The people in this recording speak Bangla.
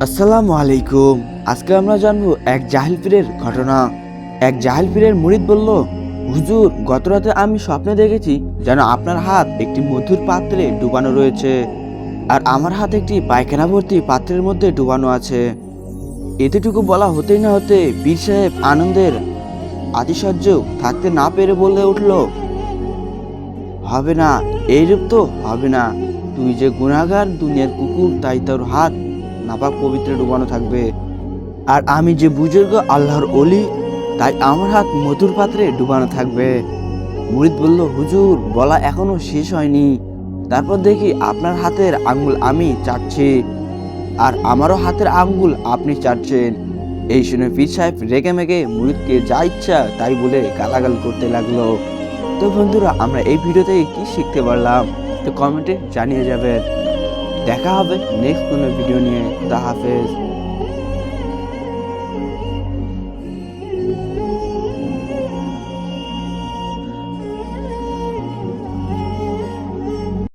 আসসালামু আলাইকুম। আজকে আমরা জানবো এক জাহিল পীরের ঘটনা। এক জাহিল পীরের মুরিদ বলল, হুজুর, গতরাতে আমি স্বপ্নে দেখেছি যেন আপনার হাত একটি মধুর পাত্রে ডুবানো রয়েছে, আর আমার হাত একটি পায়খানা ভর্তি পাত্রের মধ্যে ডুবানো আছে। এতটুকু বলা হতেই না হতে পীর সাহেব আনন্দের আতিশয্য থাকতে না পেরে বলে উঠল, হবে না, এইরূপ তো হবে না। তুই যে গুনাহগার দুনিয়ার কুকুর, তাই তোর হাত নাপাক পবিত্রে ডুবানো থাকবে। আর আমি যে বুজুর্গ আল্লাহর অলি, তাই আমার হাত মধুর পাত্রে ডুবানো থাকবে। মুরিদ বলল, হুজুর, বলা এখনো শেষ হয়নি। তারপর দেখি আপনার হাতের আঙ্গুল আমি চাটছি, আর আমারও হাতের আঙ্গুল আপনি চাটছেন। এই শুনে পীর সাহেব রেগে মেগে মুরিদকে যা ইচ্ছা তাই বলে গালাগাল করতে লাগলো। তো বন্ধুরা, আমরা এই ভিডিও থেকে কি শিখতে পারলাম তো কমেন্টে জানিয়ে যাবেন। দেখা হবে নেক্সট কোনো ভিডিও নিয়ে। খুদা হাফেজ।